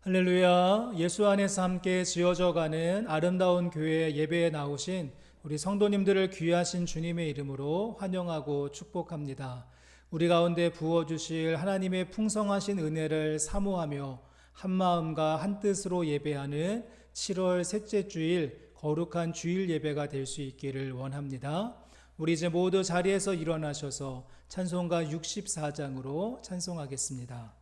할렐루야. 예수 안에서 함께 지어져가는 아름다운 교회 예배에 나오신 우리 성도님들을 귀하신 주님의 이름으로 환영하고 축복합니다. 우리 가운데 부어주실 하나님의 풍성하신 은혜를 사모하며 한마음과 한뜻으로 예배하는 7월 셋째 주일 거룩한 주일 예배가 될 수 있기를 원합니다. 우리 이제 모두 자리에서 일어나셔서 찬송가 64장으로 찬송하겠습니다.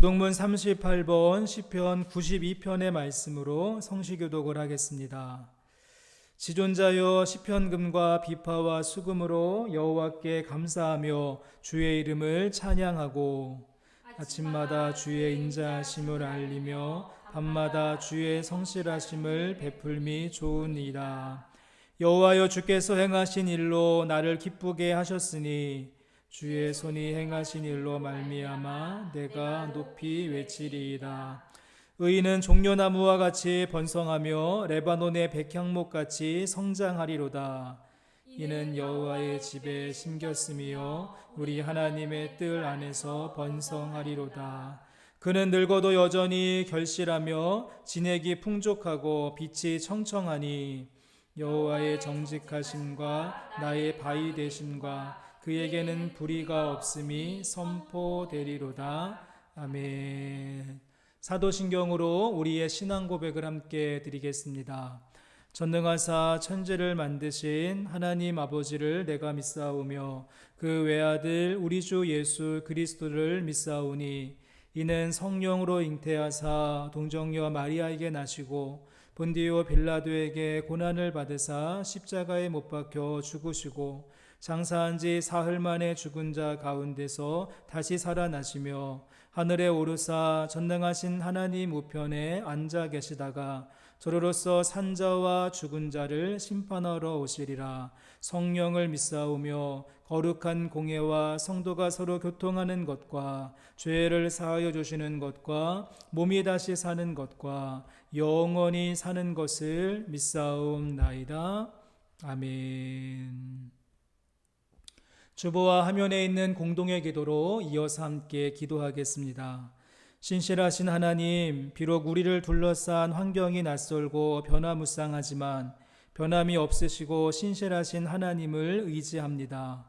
교동문 38번 시편 92편의 말씀으로 성시교독을 하겠습니다. 지존자여 시편금과 비파와 수금으로 여호와께 감사하며 주의 이름을 찬양하고 아침마다 주의 인자하심을 알리며 밤마다 주의 성실하심을 베풀미 좋으니이다. 여호와여 주께서 행하신 일로 나를 기쁘게 하셨으니 주의 손이 행하신 일로 말미암아 내가 높이 외치리이다. 의인은 종려나무와 같이 번성하며 레바논의 백향목같이 성장하리로다. 이는 여호와의 집에 심겼으며 우리 하나님의 뜰 안에서 번성하리로다. 그는 늙어도 여전히 결실하며 진액이 풍족하고 빛이 청청하니 여호와의 정직하심과 나의 바위 되심과 그에게는 불의가 없음이 선포되리로다. 아멘. 사도신경으로 우리의 신앙 고백을 함께 드리겠습니다. 전능하사 천지를 만드신 하나님 아버지를 내가 믿사오며 그 외아들 우리 주 예수 그리스도를 믿사오니 이는 성령으로 잉태하사 동정녀 마리아에게 나시고 본디오 빌라도에게 고난을 받으사 십자가에 못 박혀 죽으시고 장사한 지 사흘 만에 죽은 자 가운데서 다시 살아나시며 하늘에 오르사 전능하신 하나님 우편에 앉아 계시다가 저로로서 산자와 죽은 자를 심판하러 오시리라. 성령을 믿사오며 거룩한 공예와 성도가 서로 교통하는 것과 죄를 사하여 주시는 것과 몸이 다시 사는 것과 영원히 사는 것을 믿사옵나이다. 아멘. 주보와 화면에 있는 공동의 기도로 이어서 함께 기도하겠습니다. 신실하신 하나님, 비록 우리를 둘러싼 환경이 낯설고 변화무쌍하지만 변함이 없으시고 신실하신 하나님을 의지합니다.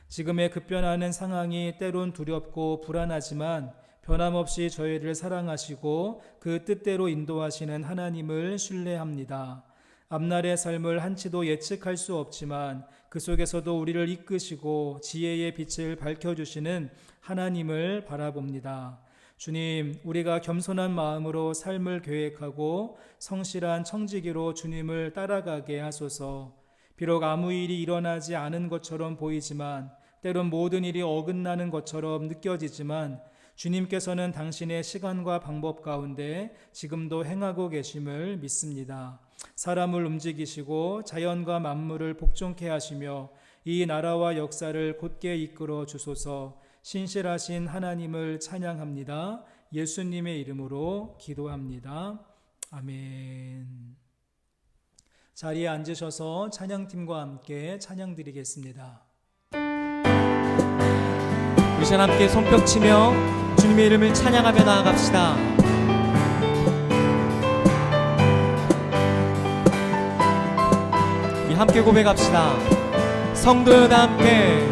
지금의 급변하는 상황이 때론 두렵고 불안하지만 변함없이 저희를 사랑하시고 그 뜻대로 인도하시는 하나님을 신뢰합니다. 앞날의 삶을 한치도 예측할 수 없지만 그 속에서도 우리를 이끄시고 지혜의 빛을 밝혀주시는 하나님을 바라봅니다. 주님, 우리가 겸손한 마음으로 삶을 계획하고 성실한 청지기로 주님을 따라가게 하소서. 비록 아무 일이 일어나지 않은 것처럼 보이지만 때론 모든 일이 어긋나는 것처럼 느껴지지만 주님께서는 당신의 시간과 방법 가운데 지금도 행하고 계심을 믿습니다. 사람을 움직이시고 자연과 만물을 복종케 하시며 이 나라와 역사를 곧게 이끌어 주소서. 신실하신 하나님을 찬양합니다. 예수님의 이름으로 기도합니다. 아멘. 자리에 앉으셔서 찬양팀과 함께 찬양 드리겠습니다. 우리 자 함께 손뼉치며 주님의 이름을 찬양하며 나아갑시다. 우리 함께 고백합시다. 성도여 다 함께,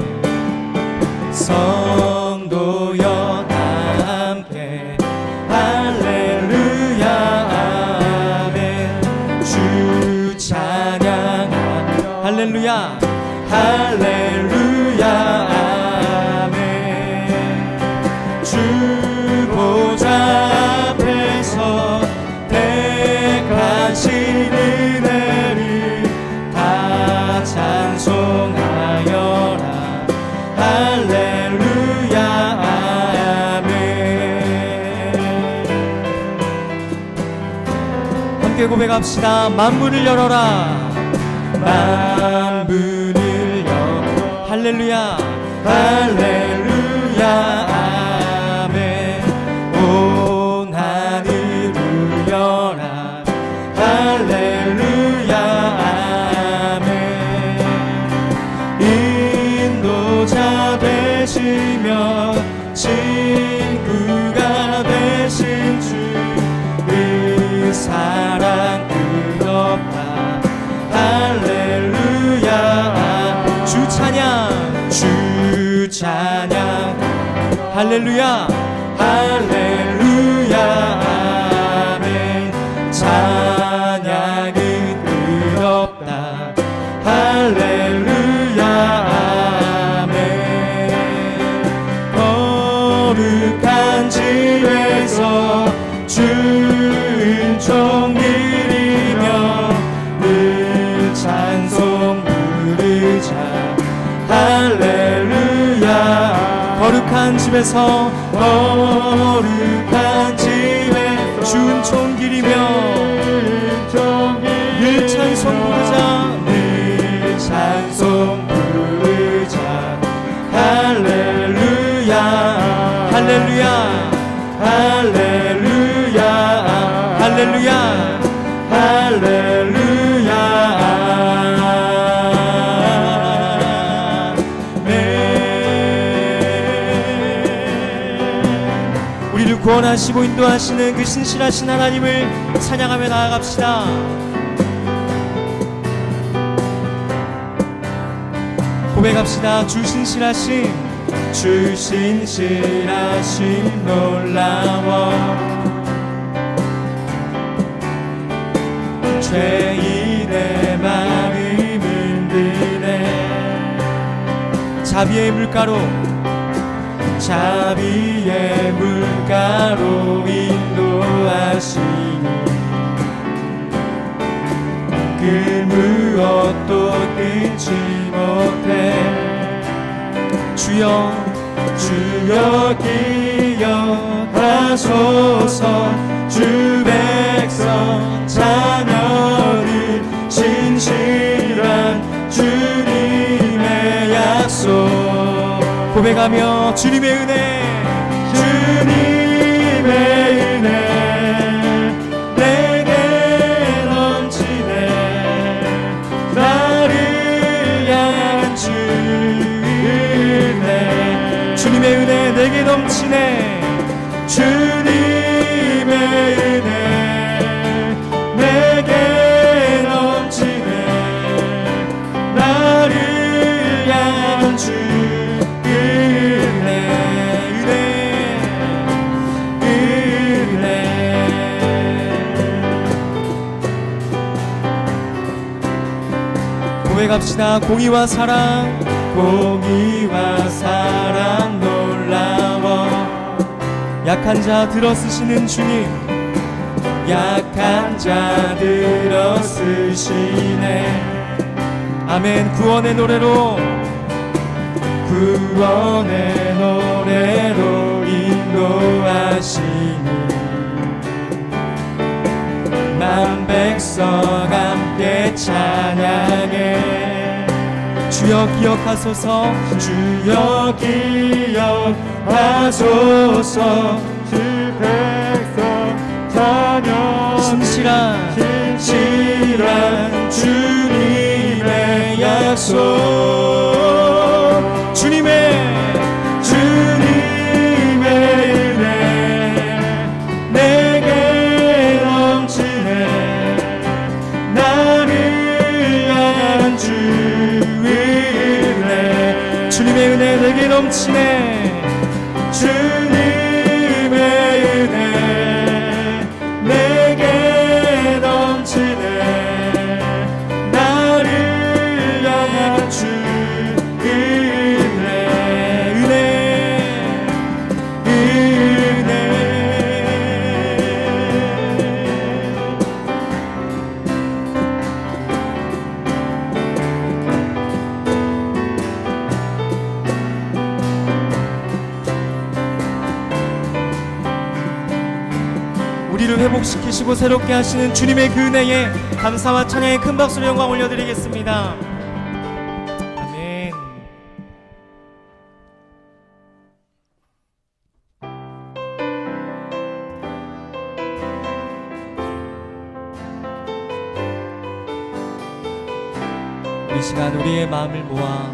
성도여 다 함께 할렐루야 아멘. 주 찬양하며 할렐루야 할렐루야 아멘. 주 보좌 앞에서 택하신 은혜를 다 찬송하여라. 할렐루야 아멘. 함께 고백합시다. 만문을 열어라. 만문을 열어 할렐루야 할렐루야 아멘. 온 하늘 울려라. 할렐루야 아멘. 인도자 되시며 친구가 되신 주, 그 사랑 끝없다. 할렐루야. 주 찬양 주 찬양 할렐루야 할렐루야 아멘. 찬양은 끝없다. 할렐루야 아멘. 거룩한 집에서 주 은총 드리며 늘 찬송 부르자. 할렐루야. 거룩한 집에서 거룩한 집에 주 은총 드리며 늘 찬송 부르자. 늘 찬송 부르자. 할렐루야 할렐루야 할렐루야 할렐루야 할렐루야 아멘. 우리를 구원하시고 인도하시는 그 신실하신 하나님을 찬양하며 나아갑시다. 고백합시다. 주 신실하심 주 신실하심 놀라워. 죄인의 마음을 드네. 자비의 물가로 자비의 물가로 인도하시니 그 무엇도 끊지 못해. 주여 주여 기억하소서. 주 백성 자녀들 신실한 주님의 약속 고백하며 주님의 은혜 주님의 은혜 내게 넘치네. 나를 향한 주 은혜 주님의 은혜 내게 넘치네. 주님의 은혜 내게 넘치네. 고백합시다. 공의와 사랑, 공의와 사랑 놀라워. 약한 자 들어쓰시는 주님, 약한 자 들어쓰시네. 아멘. 구원의 노래로, 구원의 노래로 인도하시니 만 백성 함께 찬양해. 주여 기억하소서, 주여 기억하소서. 주 백성 찬양 신실한 주님의 약속. 주님의 은혜 내게 넘치네. 나를 향한 주의 은혜, 주님의 은혜 내게 넘치네. 주님의 은혜 내게 넘치네. 나를 향한 주의 우리를 회복시키시고 새롭게 하시는 주님의 그 은혜에 감사와 찬양의 큰 박수로 영광 올려드리겠습니다. 아멘. 이 시간 우리의 마음을 모아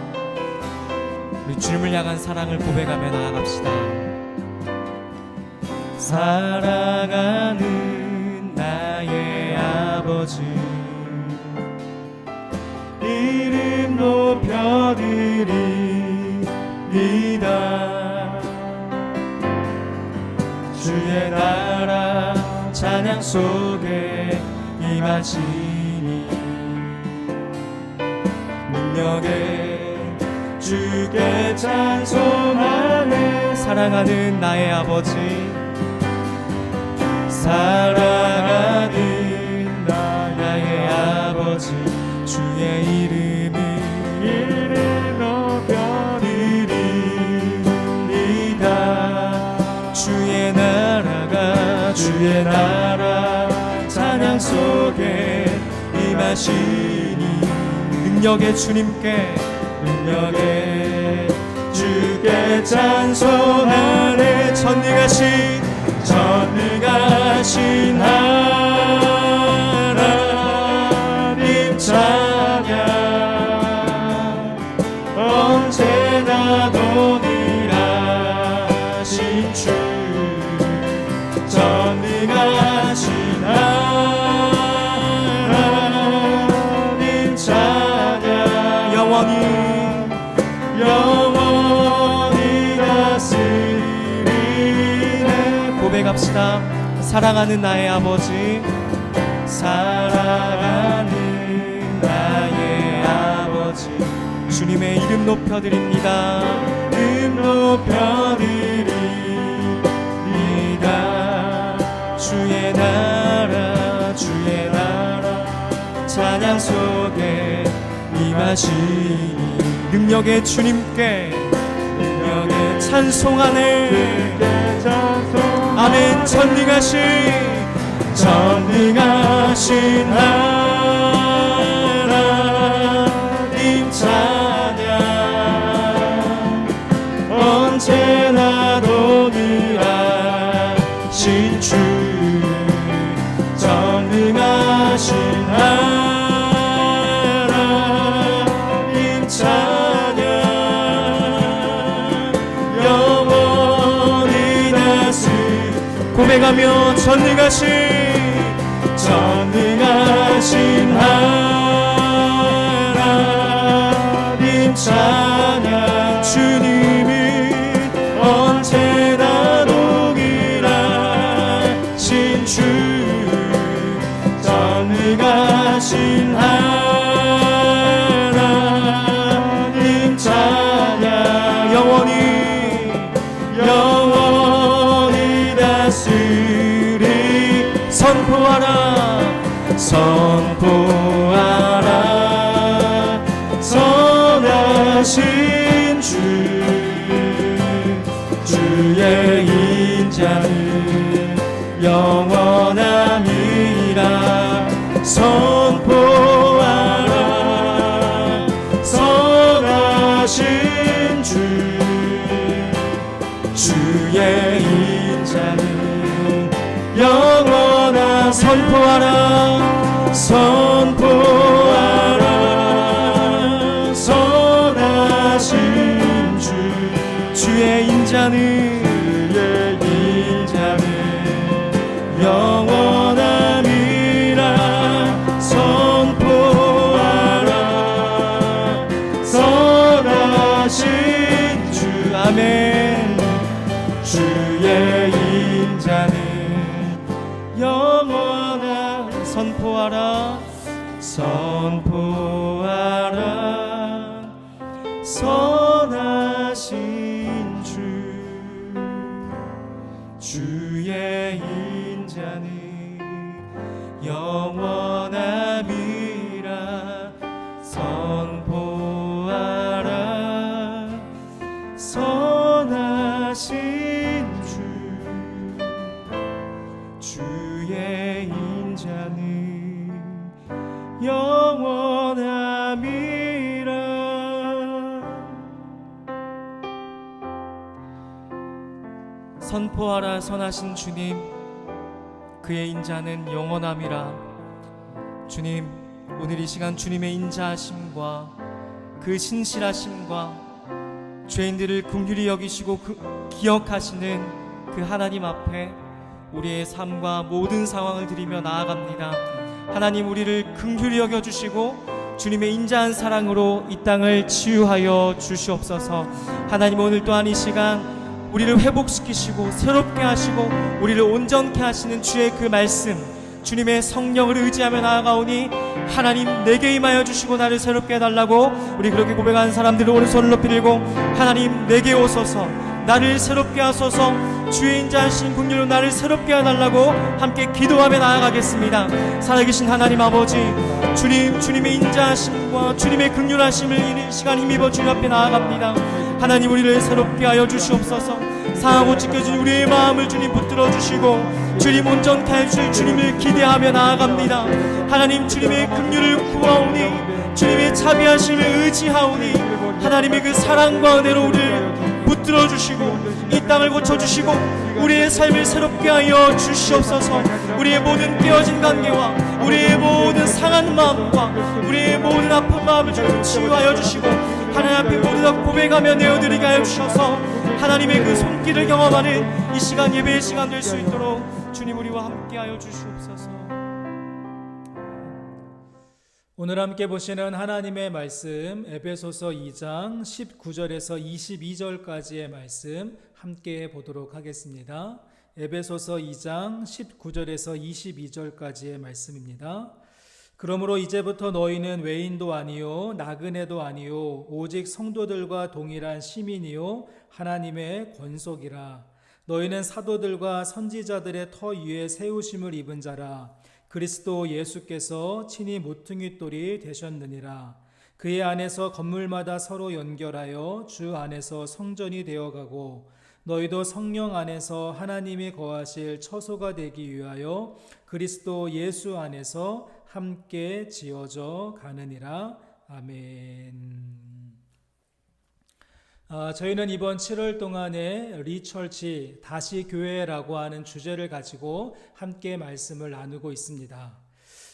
우리 주님을 향한 사랑을 고백하며 나아갑시다. 사랑하는 나의 아버지, 이름 높여드리이다. 주의 나라 찬양 속에 임하시니 능력에 주께 찬송하네. 사랑하는 나의 아버지, 사랑하는 나의 아버지, 주의 이름 높여드리이다. 주의 나라 찬양 속에 임하시니 능력의 주님께 주께 찬송하네. 전능하신 하나님 찬양 언제나 동일하신 주. 전능하신 하나님 찬양 영원히 다스리네. 고백합시다. 사랑하는 나의 아버지, 사랑하는 나의 아버지, 주님의 이름 높여드립니다. 이름 높여드립니다. 주의 나라 찬양 속에 임하시니 능력의 주님께 찬송하네. 아멘. 전능하신 하나님 찬양 언제나 동일하신 주. 전능하신 하나님 찬양 영원히 고백하며 전능하신 하나님 찬양. 주님은 언제나 동일하신 주. 전능하신 하나님 선하신 주의 인자는 영원함이라 선포하라. 선하신 주의 인자는 영원한 선포하라. 선포하라. 선하신 주의 인자는 영원함이라 선포하라. 선하신 주 아멘. 주의 인자는 영원한 선포하라. 선포하라. 선하신 주의 인자는 영원함이라 선포하라. 선하신 주의 인자는 영원함이라. 선포하라. 선하신 주님, 그의 인자는 영원함이라. 주님, 오늘 이 시간 주님의 인자하심과 그 신실하심과 죄인들을 긍휼히 여기시고 기억하시는 그 하나님 앞에 우리의 삶과 모든 상황을 드리며 나아갑니다. 하나님, 우리를 긍휼히 여겨주시고 주님의 인자한 사랑으로 이 땅을 치유하여 주시옵소서. 하나님, 오늘 또한 이 시간 우리를 회복시키시고 새롭게 하시고 우리를 온전케 하시는 주의 그 말씀, 주님의 성령을 의지하며 나아가오니 하나님, 내게 임하여 주시고 나를 새롭게 해달라고 우리 그렇게 고백하는 사람들을 오른손을 높이 들고 하나님, 내게 오소서, 나를 새롭게 하소서, 주의 인자하신 긍휼로 나를 새롭게 해달라고 함께 기도하며 나아가겠습니다. 살아계신 하나님 아버지, 주님의 인자하심과 주님의 긍휼하심을 이 시간 힘입어 주님 앞에 나아갑니다. 하나님, 우리를 새롭게 하여 주시옵소서. 상하고 찢겨진 우리의 마음을 주님 붙들어 주시고 주님 온전케 하실 주님을 기대하며 나아갑니다. 하나님, 주님의 긍휼을 구하오니 주님의 자비하심을 의지하오니 하나님의 그 사랑과 은혜로 우리를 붙들어 주시고 이 땅을 고쳐주시고 우리의 삶을 새롭게 하여 주시옵소서. 우리의 모든 깨어진 관계와 우리의 모든 상한 마음과 우리의 모든 아픈 마음을 주님 치유하여 주시고 하나님 앞에 모두 다 고백하며 내어드리게 하여 주셔서 하나님의 그 손길을 경험하는 이 시간, 예배의 시간 될 수 있도록 주님 우리와 함께 하여 주시옵소서. 오늘 함께 보시는 하나님의 말씀, 에베소서 2장 19절에서 22절까지의 말씀 함께 보도록 하겠습니다. 에베소서 2장 19절에서 22절까지의 말씀입니다. 그러므로 이제부터 너희는 외인도 아니요 나그네도 아니요 오직 성도들과 동일한 시민이요 하나님의 권속이라. 너희는 사도들과 선지자들의 터 위에 세우심을 입은 자라. 그리스도 예수께서 친히 모퉁이돌이 되셨느니라. 그의 안에서 건물마다 서로 연결하여 주 안에서 성전이 되어가고 너희도 성령 안에서 하나님이 거하실 처소가 되기 위하여 그리스도 예수 안에서 함께 지어져 가느니라. 아멘. 저희는 이번 7월 동안에 리처치, 다시 교회라고 하는 주제를 가지고 함께 말씀을 나누고 있습니다.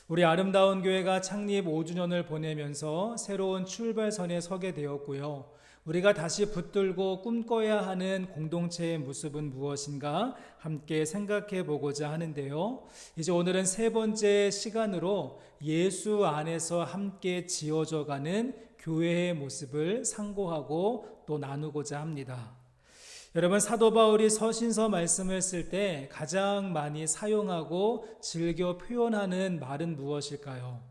우리 아름다운 교회가 창립 5주년을 보내면서 새로운 출발선에 서게 되었고요. 우리가 다시 붙들고 꿈꿔야 하는 공동체의 모습은 무엇인가 함께 생각해 보고자 하는데요. 이제 오늘은 세 번째 시간으로 예수 안에서 함께 지어져 가는 교회의 모습을 상고하고 또 나누고자 합니다. 여러분, 사도 바울이 서신서 말씀을 쓸 때 가장 많이 사용하고 즐겨 표현하는 말은 무엇일까요?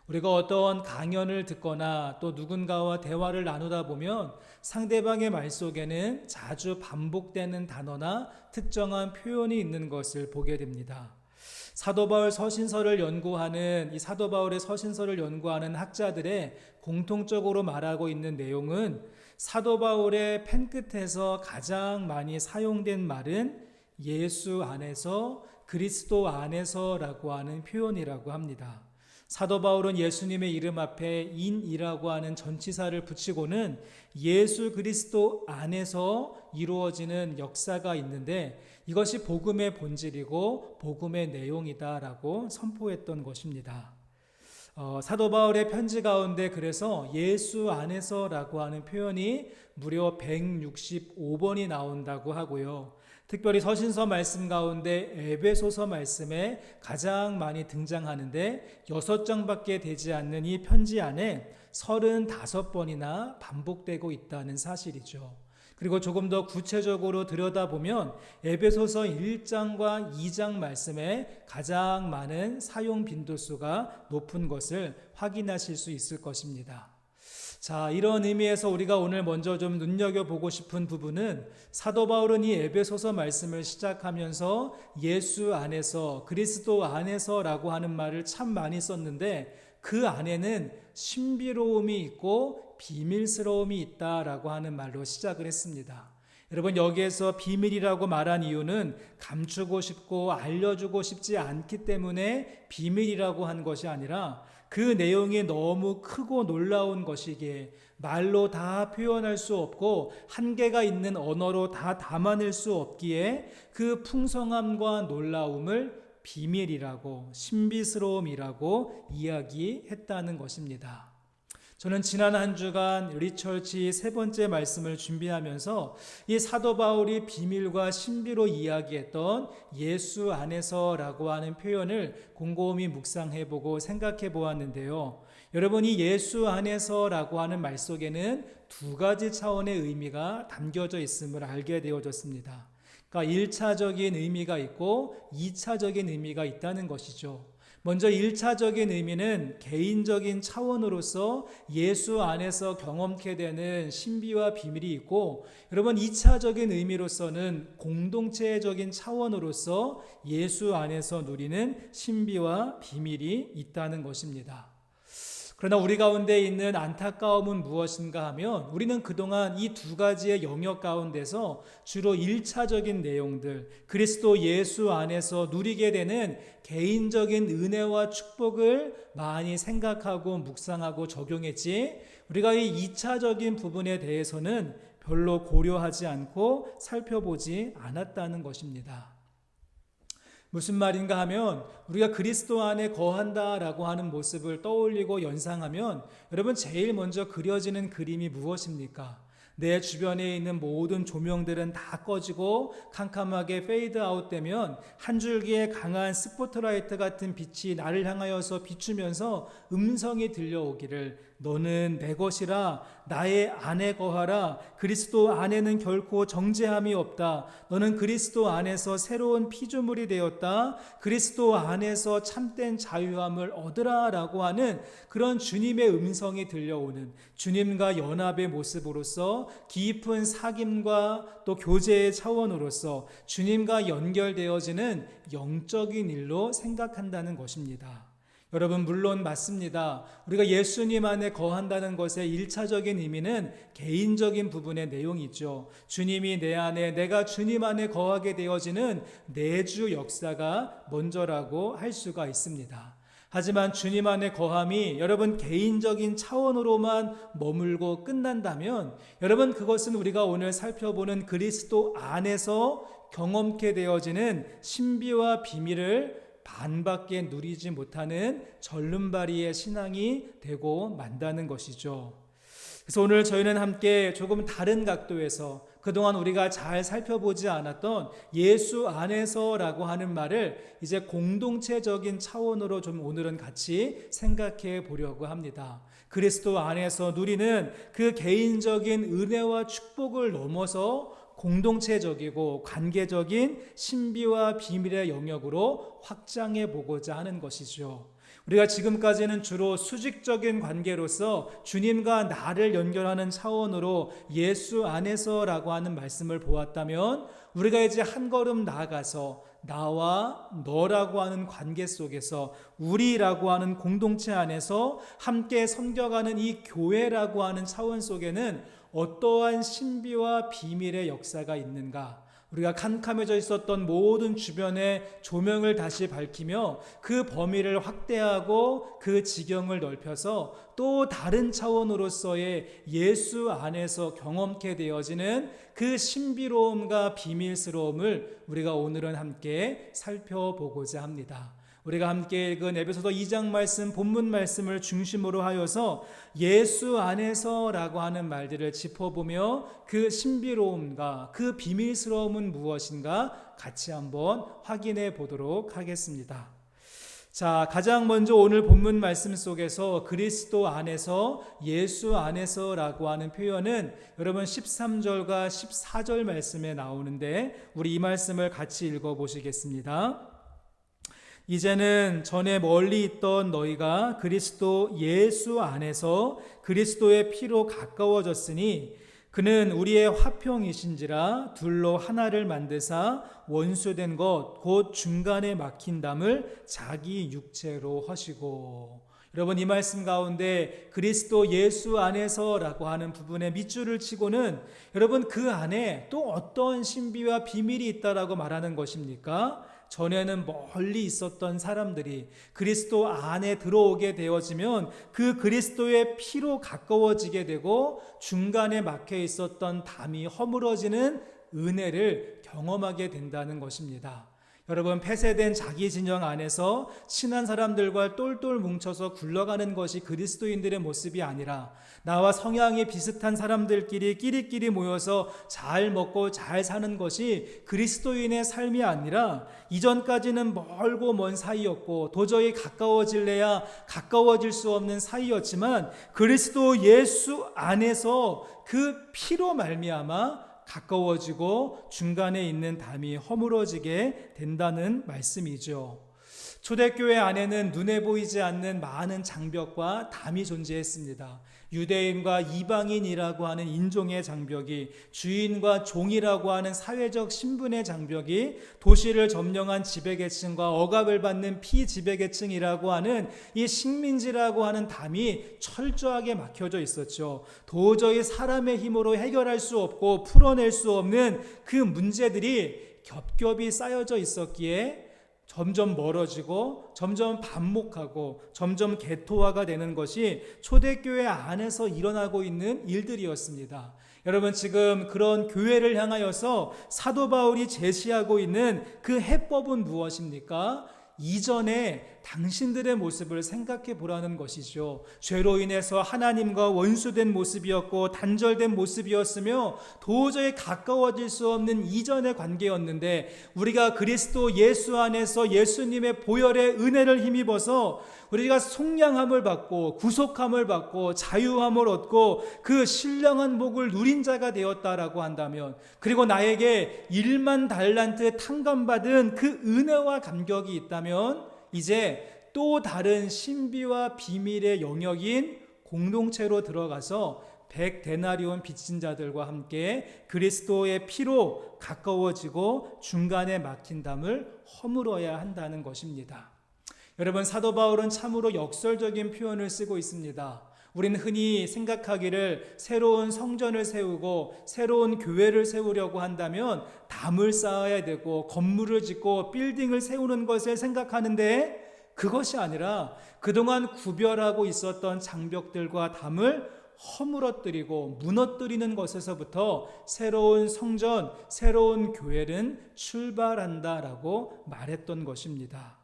우리가 어떤 강연을 듣거나 또 누군가와 대화를 나누다 보면 상대방의 말 속에는 자주 반복되는 단어나 특정한 표현이 있는 것을 보게 됩니다. 사도 바울 서신서를 연구하는 이 사도 바울의 서신서를 연구하는 학자들의 공통적으로 말하고 있는 내용은 사도 바울의 펜 끝에서 가장 많이 사용된 말은 예수 안에서, 그리스도 안에서라고 하는 표현이라고 합니다. 사도 바울은 예수님의 이름 앞에 인이라고 하는 전치사를 붙이고는 예수 그리스도 안에서 이루어지는 역사가 있는데 이것이 복음의 본질이고 복음의 내용이다라고 선포했던 것입니다. 사도 바울의 편지 가운데 그래서 예수 안에서라고 하는 표현이 무려 165번이 나온다고 하고요. 특별히 서신서 말씀 가운데 에베소서 말씀에 가장 많이 등장하는데 6장밖에 되지 않는 이 편지 안에 35번이나 반복되고 있다는 사실이죠. 그리고 조금 더 구체적으로 들여다보면 에베소서 1장과 2장 말씀에 가장 많은 사용 빈도수가 높은 것을 확인하실 수 있을 것입니다. 자, 이런 의미에서 우리가 오늘 먼저 좀 눈여겨보고 싶은 부분은 사도 바울은 이 에베소서 말씀을 시작하면서 예수 안에서, 그리스도 안에서라고 하는 말을 참 많이 썼는데 그 안에는 신비로움이 있고 비밀스러움이 있다라고 하는 말로 시작을 했습니다. 여러분, 여기에서 비밀이라고 말한 이유는 감추고 싶고 알려주고 싶지 않기 때문에 비밀이라고 한 것이 아니라 그 내용이 너무 크고 놀라운 것이기에 말로 다 표현할 수 없고 한계가 있는 언어로 다 담아낼 수 없기에 그 풍성함과 놀라움을 비밀이라고, 신비스러움이라고 이야기했다는 것입니다. 저는 지난 한 주간 리처치 3번째 말씀을 준비하면서 이 사도 바울이 비밀과 신비로 이야기했던 예수 안에서라고 하는 표현을 곰곰이 묵상해보고 생각해보았는데요. 여러분이 예수 안에서라고 하는 말 속에는 2가지 차원의 의미가 담겨져 있음을 알게 되어졌습니다. 그러니까 1차적인 의미가 있고 2차적인 의미가 있다는 것이죠. 먼저 1차적인 의미는 개인적인 차원으로서 예수 안에서 경험케 되는 신비와 비밀이 있고, 여러분 2차적인 의미로서는 공동체적인 차원으로서 예수 안에서 누리는 신비와 비밀이 있다는 것입니다. 그러나 우리 가운데 있는 안타까움은 무엇인가 하면 우리는 그동안 이 2가지의 영역 가운데서 주로 1차적인 내용들, 그리스도 예수 안에서 누리게 되는 개인적인 은혜와 축복을 많이 생각하고 묵상하고 적용했지, 우리가 이 2차적인 부분에 대해서는 별로 고려하지 않고 살펴보지 않았다는 것입니다. 무슨 말인가 하면 우리가 그리스도 안에 거한다라고 하는 모습을 떠올리고 연상하면 여러분 제일 먼저 그려지는 그림이 무엇입니까? 내 주변에 있는 모든 조명들은 다 꺼지고 캄캄하게 페이드 아웃되면 한 줄기의 강한 스포트라이트 같은 빛이 나를 향하여서 비추면서 음성이 들려오기를 너는 내 것이라, 나의 안에 거하라, 그리스도 안에는 결코 정죄함이 없다, 너는 그리스도 안에서 새로운 피조물이 되었다, 그리스도 안에서 참된 자유함을 얻으라 라고 하는 그런 주님의 음성이 들려오는, 주님과 연합의 모습으로서 깊은 사귐과 또 교제의 차원으로서 주님과 연결되어지는 영적인 일로 생각한다는 것입니다. 여러분, 물론 맞습니다. 우리가 예수님 안에 거한다는 것의 1차적인 의미는 개인적인 부분의 내용이죠. 주님이 내 안에, 내가 주님 안에 거하게 되어지는 내주 역사가 먼저라고 할 수가 있습니다. 하지만 주님 안에 거함이 여러분 개인적인 차원으로만 머물고 끝난다면 여러분 그것은 우리가 오늘 살펴보는 그리스도 안에서 경험케 되어지는 신비와 비밀을 반밖에 누리지 못하는 절름발이의 신앙이 되고 만다는 것이죠. 그래서 오늘 저희는 함께 조금 다른 각도에서 그동안 우리가 잘 살펴보지 않았던 예수 안에서라고 하는 말을 이제 공동체적인 차원으로 좀 오늘은 같이 생각해 보려고 합니다. 그리스도 안에서 누리는 그 개인적인 은혜와 축복을 넘어서 공동체적이고 관계적인 신비와 비밀의 영역으로 확장해 보고자 하는 것이죠. 우리가 지금까지는 주로 수직적인 관계로서 주님과 나를 연결하는 차원으로 예수 안에서라고 하는 말씀을 보았다면, 우리가 이제 한 걸음 나아가서 나와 너라고 하는 관계 속에서, 우리라고 하는 공동체 안에서 함께 섬겨가는 이 교회라고 하는 차원 속에는 어떠한 신비와 비밀의 역사가 있는가, 우리가 캄캄해져 있었던 모든 주변의 조명을 다시 밝히며 그 범위를 확대하고 그 지경을 넓혀서 또 다른 차원으로서의 예수 안에서 경험케 되어지는 그 신비로움과 비밀스러움을 우리가 오늘은 함께 살펴보고자 합니다. 우리가 함께 읽은 에베소서 2장 말씀, 본문 말씀을 중심으로 하여서 예수 안에서라고 하는 말들을 짚어보며 그 신비로움과 그 비밀스러움은 무엇인가 같이 한번 확인해 보도록 하겠습니다. 자, 가장 먼저 오늘 본문 말씀 속에서 그리스도 안에서, 예수 안에서라고 하는 표현은 여러분 13절과 14절 말씀에 나오는데, 우리 이 말씀을 같이 읽어보시겠습니다. 이제는 전에 멀리 있던 너희가 그리스도 예수 안에서 그리스도의 피로 가까워졌으니, 그는 우리의 화평이신지라 둘로 하나를 만드사 원수된 것 곧 중간에 막힌 담을 자기 육체로 하시고. 여러분, 이 말씀 가운데 그리스도 예수 안에서라고 하는 부분에 밑줄을 치고는 여러분 그 안에 또 어떤 신비와 비밀이 있다라고 말하는 것입니까? 전에는 멀리 있었던 사람들이 그리스도 안에 들어오게 되어지면 그 그리스도의 피로 가까워지게 되고 중간에 막혀 있었던 담이 허물어지는 은혜를 경험하게 된다는 것입니다. 여러분, 폐쇄된 자기 진영 안에서 친한 사람들과 똘똘 뭉쳐서 굴러가는 것이 그리스도인들의 모습이 아니라, 나와 성향이 비슷한 사람들끼리 끼리끼리 모여서 잘 먹고 잘 사는 것이 그리스도인의 삶이 아니라, 이전까지는 멀고 먼 사이였고 도저히 가까워질래야 가까워질 수 없는 사이였지만 그리스도 예수 안에서 그 피로 말미암아 가까워지고 중간에 있는 담이 허물어지게 된다는 말씀이죠. 초대교회 안에는 눈에 보이지 않는 많은 장벽과 담이 존재했습니다. 유대인과 이방인이라고 하는 인종의 장벽이, 주인과 종이라고 하는 사회적 신분의 장벽이, 도시를 점령한 지배계층과 억압을 받는 피지배계층이라고 하는 이 식민지라고 하는 담이 철저하게 막혀져 있었죠. 도저히 사람의 힘으로 해결할 수 없고 풀어낼 수 없는 그 문제들이 겹겹이 쌓여져 있었기에 점점 멀어지고 점점 반목하고 점점 개토화가 되는 것이 초대교회 안에서 일어나고 있는 일들이었습니다. 여러분, 지금 그런 교회를 향하여서 사도 바울이 제시하고 있는 그 해법은 무엇입니까? 이전에 당신들의 모습을 생각해 보라는 것이죠. 죄로 인해서 하나님과 원수된 모습이었고 단절된 모습이었으며 도저히 가까워질 수 없는 이전의 관계였는데, 우리가 그리스도 예수 안에서 예수님의 보혈의 은혜를 힘입어서 우리가 속량함을 받고 구속함을 받고 자유함을 얻고 그 신령한 복을 누린 자가 되었다라고 한다면, 그리고 나에게 1만 달란트 탕감받은 그 은혜와 감격이 있다면, 이제 또 다른 신비와 비밀의 영역인 공동체로 들어가서 100데나리온 빚진 자들과 함께 그리스도의 피로 가까워지고 중간에 막힌 담을 허물어야 한다는 것입니다. 여러분, 사도 바울은 참으로 역설적인 표현을 쓰고 있습니다. 우리는 흔히 생각하기를 새로운 성전을 세우고 새로운 교회를 세우려고 한다면 담을 쌓아야 되고 건물을 짓고 빌딩을 세우는 것을 생각하는데, 그것이 아니라 그동안 구별하고 있었던 장벽들과 담을 허물어뜨리고 무너뜨리는 것에서부터 새로운 성전, 새로운 교회는 출발한다라고 말했던 것입니다.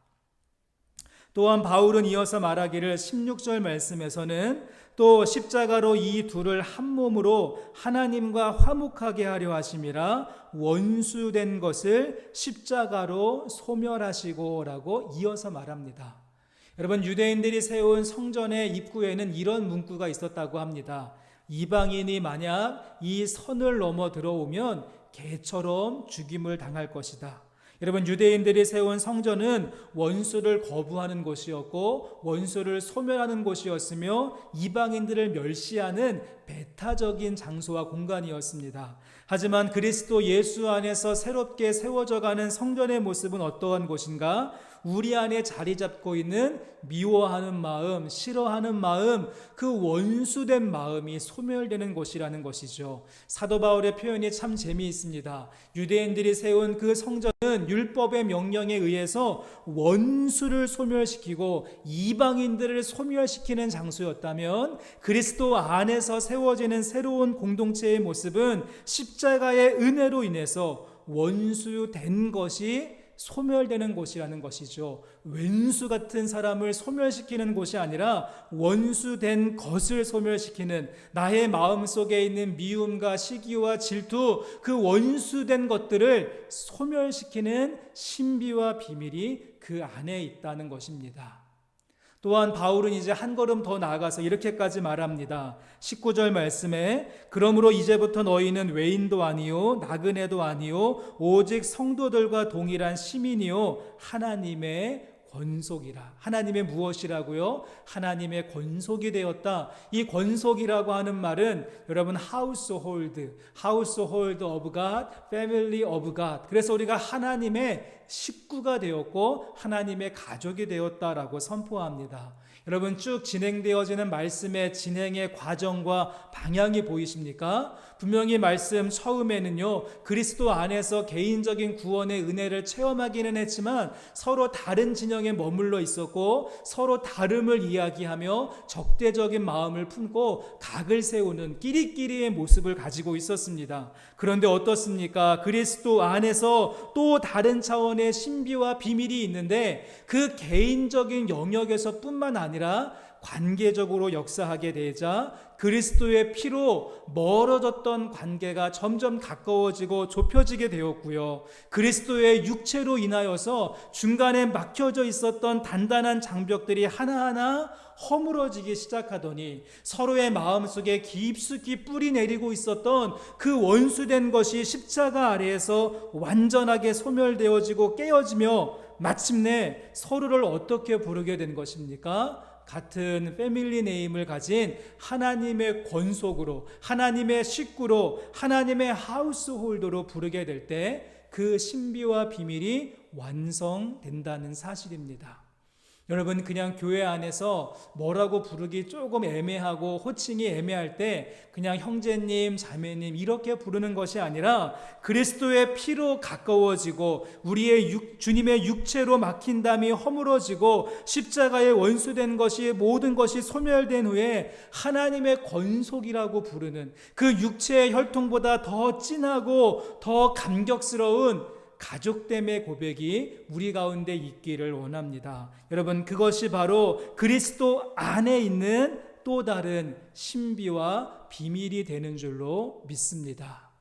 또한 바울은 이어서 말하기를 16절 말씀에서는 또 십자가로 이 둘을 한 몸으로 하나님과 화목하게 하려 하심이라 원수된 것을 십자가로 소멸하시고 라고 이어서 말합니다. 여러분, 유대인들이 세운 성전의 입구에는 이런 문구가 있었다고 합니다. 이방인이 만약 이 선을 넘어 들어오면 개처럼 죽임을 당할 것이다. 여러분, 유대인들이 세운 성전은 원수를 거부하는 곳이었고 원수를 소멸하는 곳이었으며 이방인들을 멸시하는 배타적인 장소와 공간이었습니다. 하지만 그리스도 예수 안에서 새롭게 세워져가는 성전의 모습은 어떠한 곳인가? 우리 안에 자리 잡고 있는 미워하는 마음, 싫어하는 마음, 그 원수된 마음이 소멸되는 곳이라는 것이죠. 사도 바울의 표현이 참 재미있습니다. 유대인들이 세운 그 성전은 율법의 명령에 의해서 원수를 소멸시키고 이방인들을 소멸시키는 장소였다면, 그리스도 안에서 세워지는 새로운 공동체의 모습은 십자가의 은혜로 인해서 원수된 것이 소멸되는 곳이라는 것이죠. 왼수 같은 사람을 소멸시키는 곳이 아니라 원수된 것을 소멸시키는, 나의 마음속에 있는 미움과 시기와 질투, 그 원수된 것들을 소멸시키는 신비와 비밀이 그 안에 있다는 것입니다. 또한 바울은 이제 한 걸음 더 나아가서 이렇게까지 말합니다. 19절 말씀에 그러므로 이제부터 너희는 외인도 아니요 나그네도 아니요 오직 성도들과 동일한 시민이요 하나님의 권속이라. 하나님의 무엇이라고요? 하나님의 권속이 되었다. 이 권속이라고 하는 말은 여러분 household of God, family of God. 그래서 우리가 하나님의 식구가 되었고 하나님의 가족이 되었다라고 선포합니다. 여러분, 쭉 진행되어지는 말씀의 진행의 과정과 방향이 보이십니까? 분명히 말씀 처음에는요, 그리스도 안에서 개인적인 구원의 은혜를 체험하기는 했지만 서로 다른 진영에 머물러 있었고 서로 다름을 이야기하며 적대적인 마음을 품고 각을 세우는 끼리끼리의 모습을 가지고 있었습니다. 그런데 어떻습니까? 그리스도 안에서 또 다른 차원의 신비와 비밀이 있는데, 그 개인적인 영역에서 뿐만 아니라 관계적으로 역사하게 되자 그리스도의 피로 멀어졌던 관계가 점점 가까워지고 좁혀지게 되었고요. 그리스도의 육체로 인하여서 중간에 막혀져 있었던 단단한 장벽들이 하나하나 허물어지기 시작하더니 서로의 마음속에 깊숙이 뿌리 내리고 있었던 그 원수된 것이 십자가 아래에서 완전하게 소멸되어지고 깨어지며 마침내 서로를 어떻게 부르게 된 것입니까? 같은 패밀리 네임을 가진 하나님의 권속으로, 하나님의 식구로, 하나님의 하우스홀더로 부르게 될 때 그 신비와 비밀이 완성된다는 사실입니다. 여러분, 그냥 교회 안에서 뭐라고 부르기 조금 애매하고 호칭이 애매할 때 그냥 형제님, 자매님 이렇게 부르는 것이 아니라 그리스도의 피로 가까워지고 우리의 주님의 육체로 막힌 담이 허물어지고 십자가에 원수된 것이 모든 것이 소멸된 후에 하나님의 권속이라고 부르는, 그 육체의 혈통보다 더 진하고 더 감격스러운 가족됨의 고백이 우리 가운데 있기를 원합니다. 여러분, 그것이 바로 그리스도 안에 있는 또 다른 신비와 비밀이 되는 줄로 믿습니다.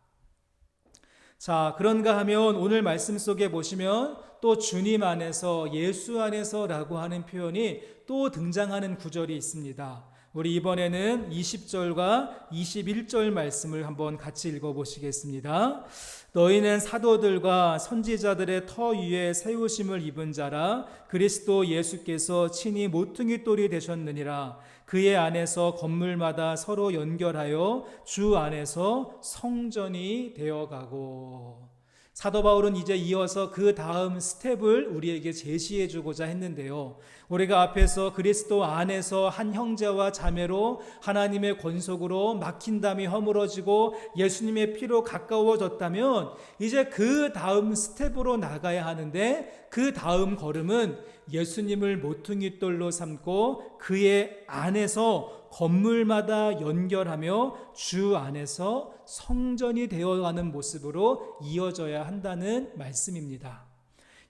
자, 그런가 하면 오늘 말씀 속에 보시면 또 주님 안에서, 예수 안에서라고 하는 표현이 또 등장하는 구절이 있습니다. 우리 이번에는 20절과 21절 말씀을 한번 같이 읽어보시겠습니다. 너희는 사도들과 선지자들의 터 위에 세우심을 입은 자라. 그리스도 예수께서 친히 모퉁이 돌이 되셨느니라. 그의 안에서 건물마다 서로 연결하여 주 안에서 성전이 되어가고. 사도 바울은 이제 이어서 그 다음 스텝을 우리에게 제시해 주고자 했는데요. 우리가 앞에서 그리스도 안에서 한 형제와 자매로 하나님의 권속으로 막힌 담이 허물어지고 예수님의 피로 가까워졌다면 이제 그 다음 스텝으로 나가야 하는데, 그 다음 걸음은 예수님을 모퉁이돌로 삼고 그의 안에서 건물마다 연결하며 주 안에서 성전이 되어가는 모습으로 이어져야 한다는 말씀입니다.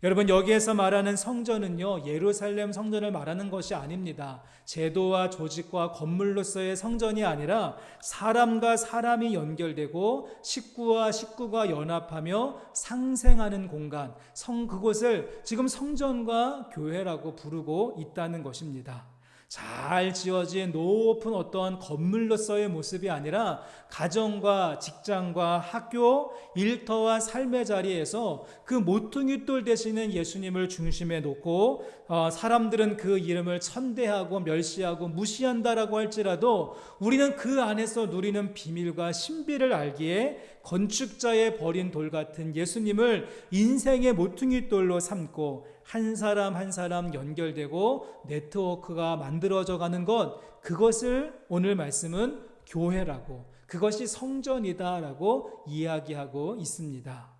여러분, 여기에서 말하는 성전은요, 예루살렘 성전을 말하는 것이 아닙니다. 제도와 조직과 건물로서의 성전이 아니라 사람과 사람이 연결되고 식구와 식구가 연합하며 상생하는 공간, 그곳을 지금 성전과 교회라고 부르고 있다는 것입니다. 잘 지어진 높은 어떤 건물로서의 모습이 아니라 가정과 직장과 학교, 일터와 삶의 자리에서 그 모퉁이돌 되시는 예수님을 중심에 놓고 사람들은 그 이름을 천대하고 멸시하고 무시한다라고 할지라도 우리는 그 안에서 누리는 비밀과 신비를 알기에 건축자의 버린 돌 같은 예수님을 인생의 모퉁이돌로 삼고 한 사람 한 사람 연결되고 네트워크가 만들어져 가는 것, 그것을 오늘 말씀은 교회라고, 그것이 성전이다라고 이야기하고 있습니다.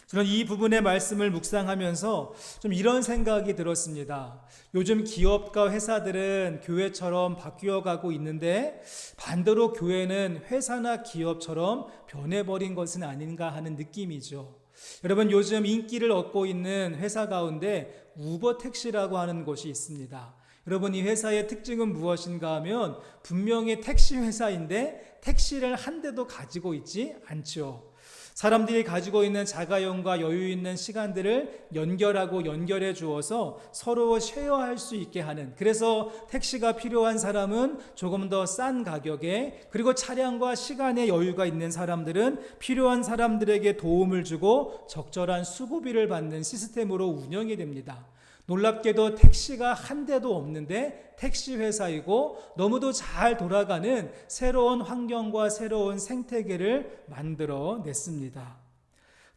저는 이 부분의 말씀을 묵상하면서 좀 이런 생각이 들었습니다. 요즘 기업과 회사들은 교회처럼 바뀌어가고 있는데 반대로 교회는 회사나 기업처럼 변해버린 것은 아닌가 하는 느낌이죠. 여러분, 요즘 인기를 얻고 있는 회사 가운데 우버 택시라고 하는 곳이 있습니다. 여러분, 이 회사의 특징은 무엇인가 하면 분명히 택시 회사인데 택시를 한 대도 가지고 있지 않죠. 사람들이 가지고 있는 자가용과 여유 있는 시간들을 연결하고 연결해 주어서 서로 쉐어할 수 있게 하는, 그래서 택시가 필요한 사람은 조금 더 싼 가격에, 그리고 차량과 시간의 여유가 있는 사람들은 필요한 사람들에게 도움을 주고 적절한 수고비를 받는 시스템으로 운영이 됩니다. 놀랍게도 택시가 한 대도 없는데 택시 회사이고 너무도 잘 돌아가는 새로운 환경과 새로운 생태계를 만들어 냈습니다.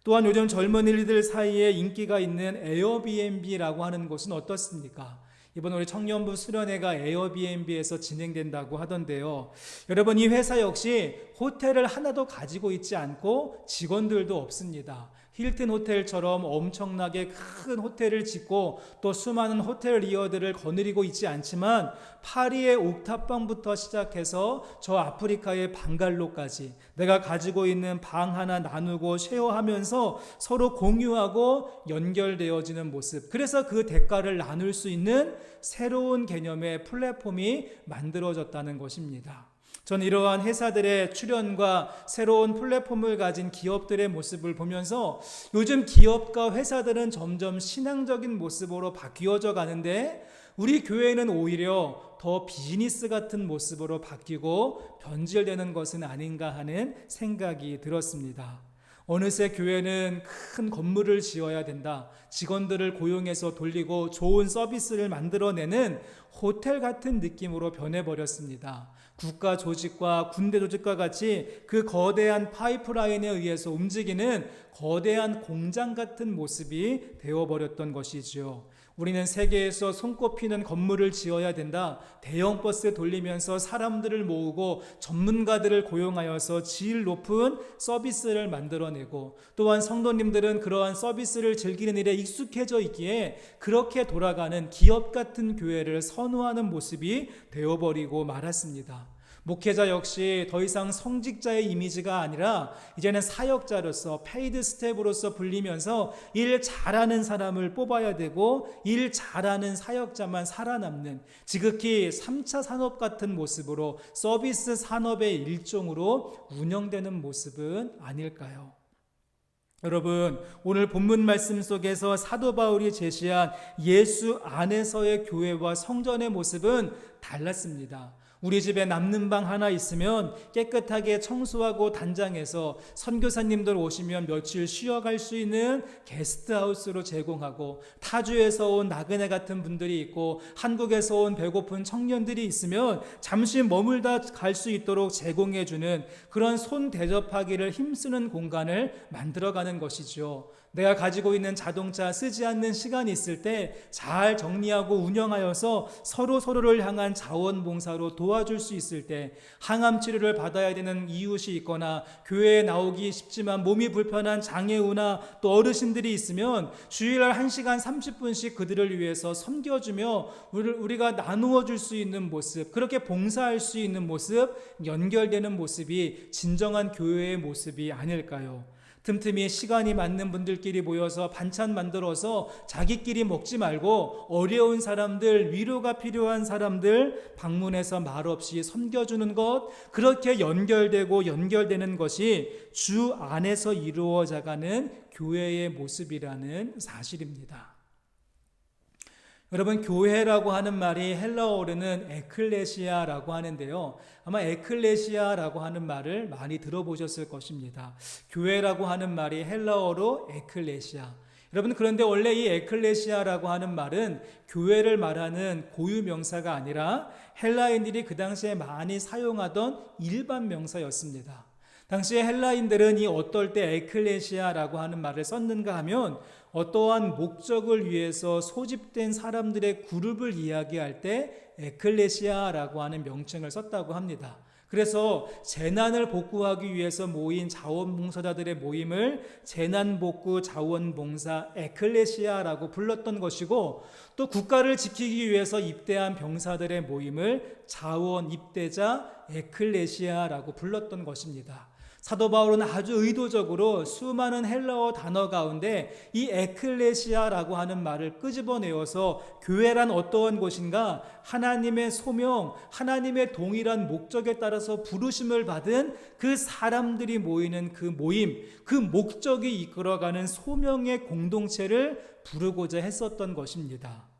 또한 요즘 젊은이들 사이에 인기가 있는 에어비앤비라고 하는 곳은 어떻습니까? 이번 우리 청년부 수련회가 에어비앤비에서 진행된다고 하던데요. 여러분, 이 회사 역시 호텔을 하나도 가지고 있지 않고 직원들도 없습니다. 힐튼 호텔처럼 엄청나게 큰 호텔을 짓고 또 수많은 호텔리어들을 거느리고 있지 않지만 파리의 옥탑방부터 시작해서 저 아프리카의 방갈로까지 내가 가지고 있는 방 하나 나누고 쉐어하면서 서로 공유하고 연결되어지는 모습, 그래서 그 대가를 나눌 수 있는 새로운 개념의 플랫폼이 만들어졌다는 것입니다. 저는 이러한 회사들의 출현과 새로운 플랫폼을 가진 기업들의 모습을 보면서 요즘 기업과 회사들은 점점 신앙적인 모습으로 바뀌어져 가는데 우리 교회는 오히려 더 비즈니스 같은 모습으로 바뀌고 변질되는 것은 아닌가 하는 생각이 들었습니다. 어느새 교회는 큰 건물을 지어야 된다, 직원들을 고용해서 돌리고 좋은 서비스를 만들어내는 호텔 같은 느낌으로 변해버렸습니다. 국가 조직과 군대 조직과 같이 그 거대한 파이프라인에 의해서 움직이는 거대한 공장 같은 모습이 되어버렸던 것이지요. 우리는 세계에서 손꼽히는 건물을 지어야 된다, 대형 버스 돌리면서 사람들을 모으고 전문가들을 고용하여서 질 높은 서비스를 만들어내고, 또한 성도님들은 그러한 서비스를 즐기는 일에 익숙해져 있기에 그렇게 돌아가는 기업 같은 교회를 선호하는 모습이 되어버리고 말았습니다. 목회자 역시 더 이상 성직자의 이미지가 아니라 이제는 사역자로서 페이드 스텝으로서 불리면서 일 잘하는 사람을 뽑아야 되고 일 잘하는 사역자만 살아남는 지극히 3차 산업 같은 모습으로 서비스 산업의 일종으로 운영되는 모습은 아닐까요? 여러분, 오늘 본문 말씀 속에서 사도 바울이 제시한 예수 안에서의 교회와 성전의 모습은 달랐습니다. 우리 집에 남는 방 하나 있으면 깨끗하게 청소하고 단장해서 선교사님들 오시면 며칠 쉬어갈 수 있는 게스트하우스로 제공하고, 타주에서 온 나그네 같은 분들이 있고 한국에서 온 배고픈 청년들이 있으면 잠시 머물다 갈 수 있도록 제공해주는 그런 손 대접하기를 힘쓰는 공간을 만들어가는 것이죠. 내가 가지고 있는 자동차 쓰지 않는 시간이 있을 때 잘 정리하고 운영하여서 서로를 향한 자원봉사로 도와줄 수 있을 때, 항암 치료를 받아야 되는 이웃이 있거나 교회에 나오기 쉽지만 몸이 불편한 장애우나 또 어르신들이 있으면 주일날 1시간 30분씩 그들을 위해서 섬겨주며 우리가 나누어 줄 수 있는 모습, 그렇게 봉사할 수 있는 모습, 연결되는 모습이 진정한 교회의 모습이 아닐까요? 틈틈이 시간이 맞는 분들끼리 모여서 반찬 만들어서 자기끼리 먹지 말고 어려운 사람들, 위로가 필요한 사람들 방문해서 말없이 섬겨주는 것, 그렇게 연결되고 연결되는 것이 주 안에서 이루어져가는 교회의 모습이라는 사실입니다. 여러분, 교회라고 하는 말이 헬라어로는 에클레시아라고 하는데요. 아마 에클레시아라고 하는 말을 많이 들어보셨을 것입니다. 교회라고 하는 말이 헬라어로 에클레시아. 여러분, 그런데 원래 이 에클레시아라고 하는 말은 교회를 말하는 고유 명사가 아니라 헬라인들이 그 당시에 많이 사용하던 일반 명사였습니다. 당시에 헬라인들은 이 어떨 때 에클레시아라고 하는 말을 썼는가 하면 어떠한 목적을 위해서 소집된 사람들의 그룹을 이야기할 때 에클레시아라고 하는 명칭을 썼다고 합니다. 그래서 재난을 복구하기 위해서 모인 자원봉사자들의 모임을 재난복구 자원봉사 에클레시아라고 불렀던 것이고, 또 국가를 지키기 위해서 입대한 병사들의 모임을 자원 입대자 에클레시아라고 불렀던 것입니다. 사도 바울은 아주 의도적으로 수많은 헬라어 단어 가운데 이 에클레시아라고 하는 말을 끄집어내어서 교회란 어떠한 곳인가, 하나님의 소명, 하나님의 동일한 목적에 따라서 부르심을 받은 그 사람들이 모이는 그 모임, 그 목적이 이끌어가는 소명의 공동체를 부르고자 했었던 것입니다.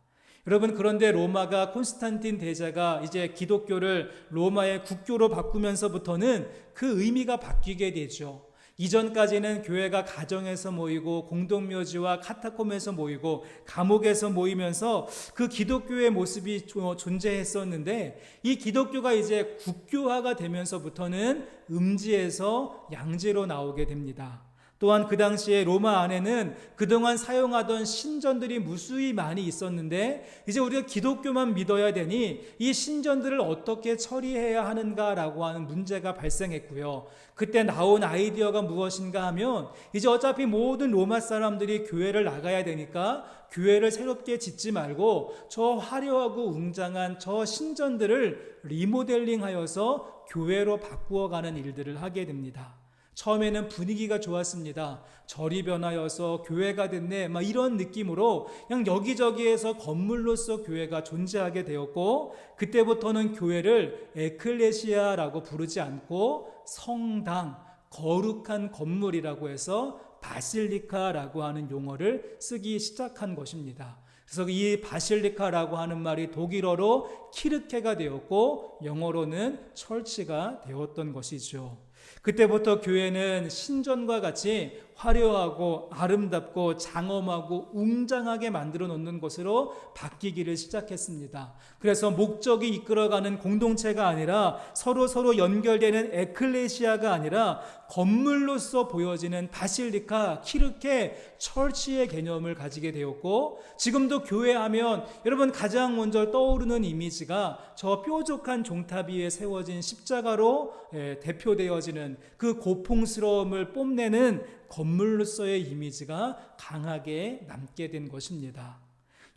여러분, 그런데 로마가 콘스탄틴 대제가 이제 기독교를 로마의 국교로 바꾸면서부터는 그 의미가 바뀌게 되죠. 이전까지는 교회가 가정에서 모이고 공동묘지와 카타콤에서 모이고 감옥에서 모이면서 그 기독교의 모습이 존재했었는데, 이 기독교가 이제 국교화가 되면서부터는 음지에서 양지로 나오게 됩니다. 또한 그 당시에 로마 안에는 그동안 사용하던 신전들이 무수히 많이 있었는데, 이제 우리가 기독교만 믿어야 되니 이 신전들을 어떻게 처리해야 하는가라고 하는 문제가 발생했고요. 그때 나온 아이디어가 무엇인가 하면, 이제 어차피 모든 로마 사람들이 교회를 나가야 되니까 교회를 새롭게 짓지 말고 저 화려하고 웅장한 저 신전들을 리모델링하여서 교회로 바꾸어가는 일들을 하게 됩니다. 처음에는 분위기가 좋았습니다. 절이 변하여서 교회가 됐네, 막 이런 느낌으로 그냥 여기저기에서 건물로서 교회가 존재하게 되었고, 그때부터는 교회를 에클레시아라고 부르지 않고 성당, 거룩한 건물이라고 해서 바실리카라고 하는 용어를 쓰기 시작한 것입니다. 그래서 이 바실리카라고 하는 말이 독일어로 키르케가 되었고 영어로는 철치가 되었던 것이죠. 그때부터 교회는 신전과 같이 화려하고 아름답고 장엄하고 웅장하게 만들어 놓는 것으로 바뀌기를 시작했습니다. 그래서 목적이 이끌어가는 공동체가 아니라 서로 연결되는 에클레시아가 아니라 건물로서 보여지는 바실리카, 키르케, 철치의 개념을 가지게 되었고, 지금도 교회하면 여러분 가장 먼저 떠오르는 이미지가 저 뾰족한 종탑 위에 세워진 십자가로 대표되어지는 그 고풍스러움을 뽐내는 건물로서의 이미지가 강하게 남게 된 것입니다.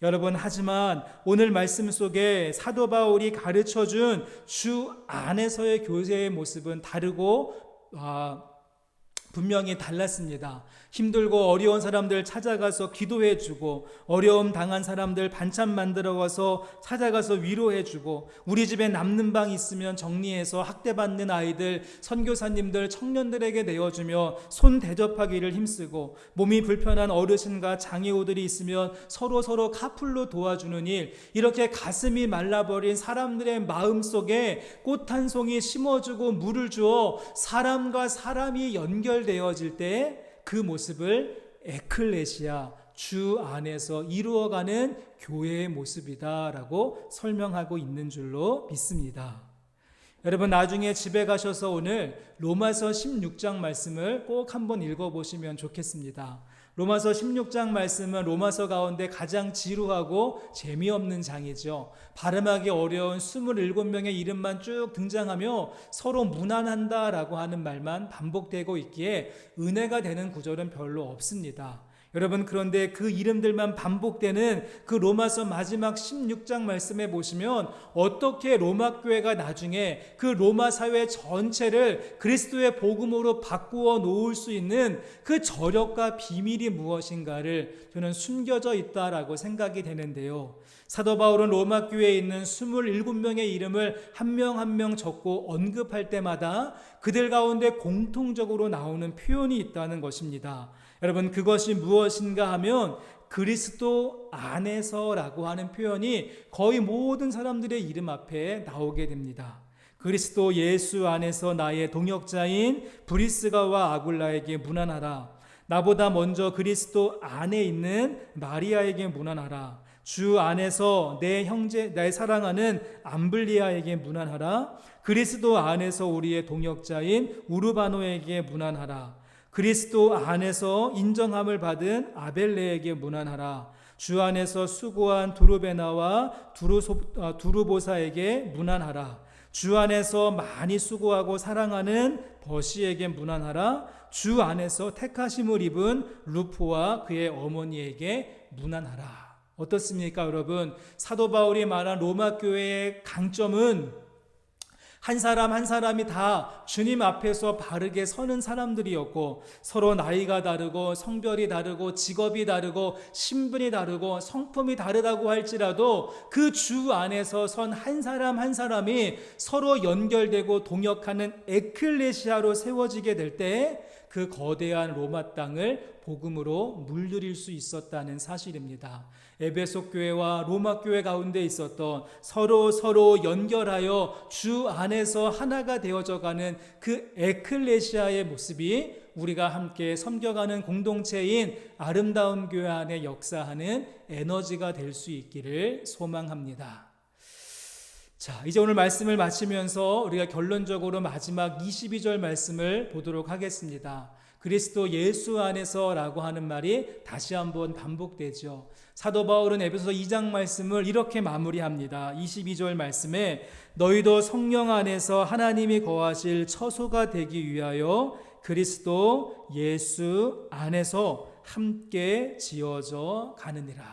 여러분, 하지만 오늘 말씀 속에 사도 바울이 가르쳐준 주 안에서의 교회의 모습은 다르고 분명히 달랐습니다. 힘들고 어려운 사람들 찾아가서 기도해주고, 어려움 당한 사람들 반찬 만들어와서 찾아가서 위로해주고, 우리 집에 남는 방 있으면 정리해서 학대받는 아이들, 선교사님들, 청년들에게 내어주며 손 대접하기를 힘쓰고, 몸이 불편한 어르신과 장애우들이 있으면 서로 카풀로 도와주는 일, 이렇게 가슴이 말라버린 사람들의 마음속에 꽃 한 송이 심어주고 물을 주어 사람과 사람이 연결되어질 때 그 모습을 에클레시아, 주 안에서 이루어가는 교회의 모습이다라고 설명하고 있는 줄로 믿습니다. 여러분, 나중에 집에 가셔서 오늘 로마서 16장 말씀을 꼭 한번 읽어보시면 좋겠습니다. 로마서 16장 말씀은 로마서 가운데 가장 지루하고 재미없는 장이죠. 발음하기 어려운 27명의 이름만 쭉 등장하며 서로 무난한다라고 하는 말만 반복되고 있기에 은혜가 되는 구절은 별로 없습니다. 여러분, 그런데 그 이름들만 반복되는 그 로마서 마지막 16장 말씀에 보시면 어떻게 로마 교회가 나중에 그 로마 사회 전체를 그리스도의 복음으로 바꾸어 놓을 수 있는 그 저력과 비밀이 무엇인가를 저는 숨겨져 있다라고 생각이 되는데요. 사도 바울은 로마 교회에 있는 27명의 이름을 한 명 한 명 적고 언급할 때마다 그들 가운데 공통적으로 나오는 표현이 있다는 것입니다. 여러분, 그것이 무엇인가 하면 그리스도 안에서라고 하는 표현이 거의 모든 사람들의 이름 앞에 나오게 됩니다. 그리스도 예수 안에서 나의 동역자인 브리스가와 아굴라에게 문안하라. 나보다 먼저 그리스도 안에 있는 마리아에게 문안하라. 주 안에서 내 형제, 내 사랑하는 암블리아에게 문안하라. 그리스도 안에서 우리의 동역자인 우르바노에게 문안하라. 그리스도 안에서 인정함을 받은 아벨레에게 문안하라. 주 안에서 수고한 두루베나와 두루보사에게 문안하라. 주 안에서 많이 수고하고 사랑하는 버시에게 문안하라. 주 안에서 택하심을 입은 루포와 그의 어머니에게 문안하라. 어떻습니까, 여러분? 사도 바울이 말한 로마 교회의 강점은 한 사람 한 사람이 다 주님 앞에서 바르게 서는 사람들이었고, 서로 나이가 다르고 성별이 다르고 직업이 다르고 신분이 다르고 성품이 다르다고 할지라도 그 주 안에서 선 한 사람 한 사람이 서로 연결되고 동역하는 에클레시아로 세워지게 될 때 그 거대한 로마 땅을 복음으로 물들일 수 있었다는 사실입니다. 에베소 교회와 로마 교회 가운데 있었던 서로 연결하여 주 안에서 하나가 되어져 가는 그 에클레시아의 모습이 우리가 함께 섬겨가는 공동체인 아름다운 교회 안에 역사하는 에너지가 될 수 있기를 소망합니다. 자, 이제 오늘 말씀을 마치면서 우리가 결론적으로 마지막 22절 말씀을 보도록 하겠습니다. 그리스도 예수 안에서라고 하는 말이 다시 한번 반복되죠. 사도 바울은 에베소서 2장 말씀을 이렇게 마무리합니다. 22절 말씀에 너희도 성령 안에서 하나님이 거하실 처소가 되기 위하여 그리스도 예수 안에서 함께 지어져 가느니라.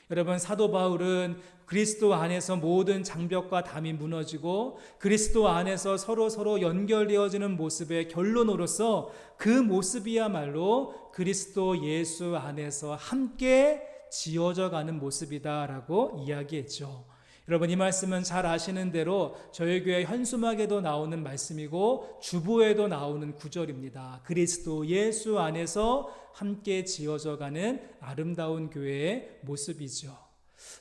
여러분, 사도 바울은 그리스도 안에서 모든 장벽과 담이 무너지고 그리스도 안에서 서로 연결되어지는 모습의 결론으로서 그 모습이야말로 그리스도 예수 안에서 함께 지어져 가는 모습이다라고 이야기했죠. 여러분, 이 말씀은 잘 아시는 대로 저희 교회 현수막에도 나오는 말씀이고 주보에도 나오는 구절입니다. 그리스도 예수 안에서 함께 지어져 가는 아름다운 교회의 모습이죠.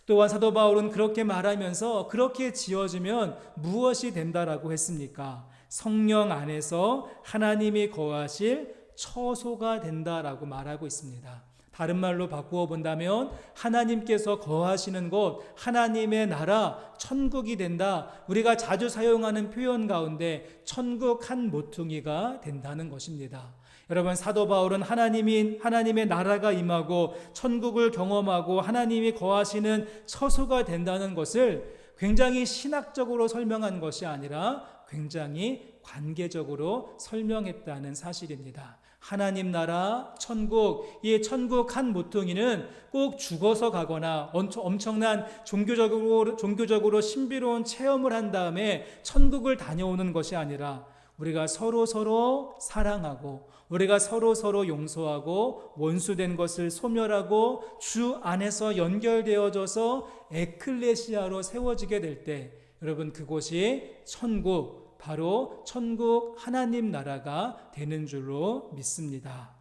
또한 사도 바울은 그렇게 말하면서 그렇게 지어지면 무엇이 된다라고 했습니까? 성령 안에서 하나님이 거하실 처소가 된다라고 말하고 있습니다. 다른 말로 바꾸어 본다면 하나님께서 거하시는 곳, 하나님의 나라, 천국이 된다. 우리가 자주 사용하는 표현 가운데 천국 한 모퉁이가 된다는 것입니다. 여러분, 사도 바울은 하나님의 나라가 임하고 천국을 경험하고 하나님이 거하시는 처소가 된다는 것을 굉장히 신학적으로 설명한 것이 아니라 굉장히 관계적으로 설명했다는 사실입니다. 하나님 나라, 천국, 이 천국 한 모퉁이는 꼭 죽어서 가거나 엄청난 종교적으로 신비로운 체험을 한 다음에 천국을 다녀오는 것이 아니라 우리가 서로 사랑하고 우리가 서로 용서하고 원수된 것을 소멸하고 주 안에서 연결되어져서 에클레시아로 세워지게 될 때 여러분, 그곳이 천국, 바로 천국 하나님 나라가 되는 줄로 믿습니다.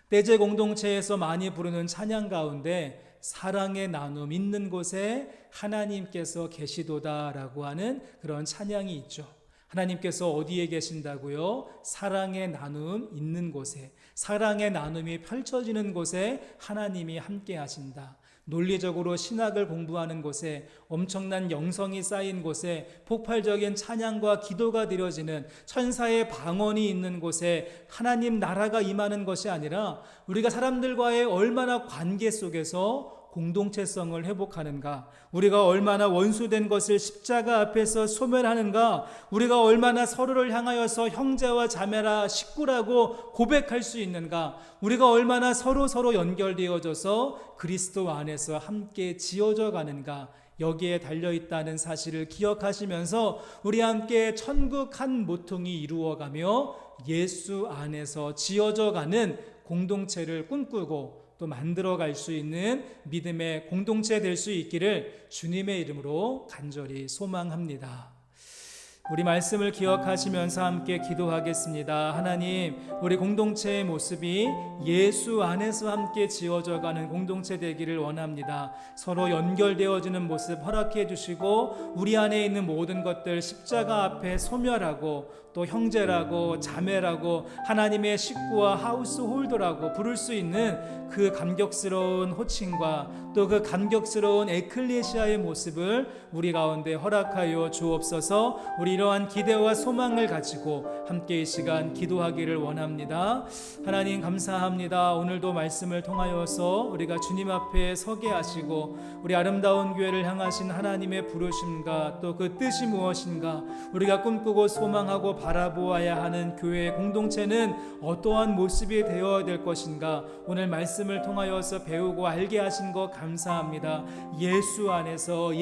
대제 공동체에서 많이 부르는 찬양 가운데 사랑의 나눔 있는 곳에 하나님께서 계시도다라고 하는 그런 찬양이 있죠. 하나님께서 어디에 계신다고요? 사랑의 나눔 있는 곳에, 사랑의 나눔이 펼쳐지는 곳에 하나님이 함께 하신다. 논리적으로 신학을 공부하는 곳에, 엄청난 영성이 쌓인 곳에, 폭발적인 찬양과 기도가 드려지는 천사의 방언이 있는 곳에 하나님 나라가 임하는 것이 아니라 우리가 사람들과의 얼마나 관계 속에서 공동체성을 회복하는가, 우리가 얼마나 원수된 것을 십자가 앞에서 소멸하는가, 우리가 얼마나 서로를 향하여서 형제와 자매라 식구라고 고백할 수 있는가, 우리가 얼마나 서로 연결되어져서 그리스도 안에서 함께 지어져 가는가, 여기에 달려있다는 사실을 기억하시면서 우리 함께 천국 한 모퉁이 이루어가며 예수 안에서 지어져 가는 공동체를 꿈꾸고 또 만들어갈 수 있는 믿음의 공동체 될 수 있기를 주님의 이름으로 간절히 소망합니다. 우리 말씀을 기억하시면서 함께 기도하겠습니다. 하나님, 우리 공동체의 모습이 예수 안에서 함께 지어져가는 공동체 되기를 원합니다. 서로 연결되어지는 모습 허락해 주시고 우리 안에 있는 모든 것들 십자가 앞에 소멸하고 또 형제라고 자매라고 하나님의 식구와 하우스홀더라고 부를 수 있는 그 감격스러운 호칭과 또 그 감격스러운 에클레시아의 모습을 우리 가운데 허락하여 주옵소서. 우리 이러한 기대와 소망을 가지고 함께 이 시간 기도하기를 원합니다. 하나님 감사합니다. 오늘도 말씀을 통하여서 우리가 주님 앞에 서게 하시고 우리 아름다운 교회를 향하신 하나님의 부르심과 또 그 뜻이 무엇인가, 우리가 꿈꾸고 소망하고 바라보아야 하는 교회의 공동체는 어떠한 모습이 되어야 될 것인가, 오늘 말씀을 통하여서 배우고 알게 하신 것 감사합니다. 예수 안에서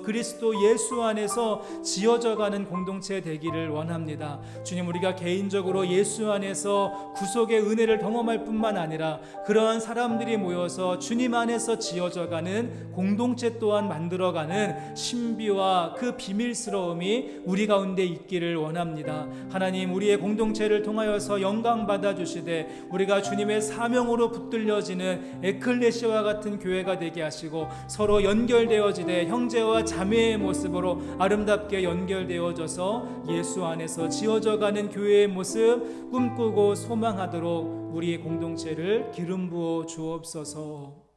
그리스도 예수 안에서 지어져가는 공동체 되기를 원합니다. 주님, 우리가 개인적으로 예수 안에서 구속의 은혜를 경험할 뿐만 아니라 그러한 사람들이 모여서 주님 안에서 지어져가는 공동체 또한 만들어가는 신비와 그 비밀스러움이 우리 가운데 있기를 원합니다. 하나님, 우리의 공동체를 통하여서 영광 받아주시되 우리가 주님의 사명으로 붙들려지는 에클레시아와 같은 교회가 되게 하시고 서로 연결되어지되 형제와 자매의 모습으로 아름답게 연결되어져서 예수 안에서 지어져가는 교회의 모습 꿈꾸고 소망하도록 우리의 공동체를 기름 부어 주옵소서.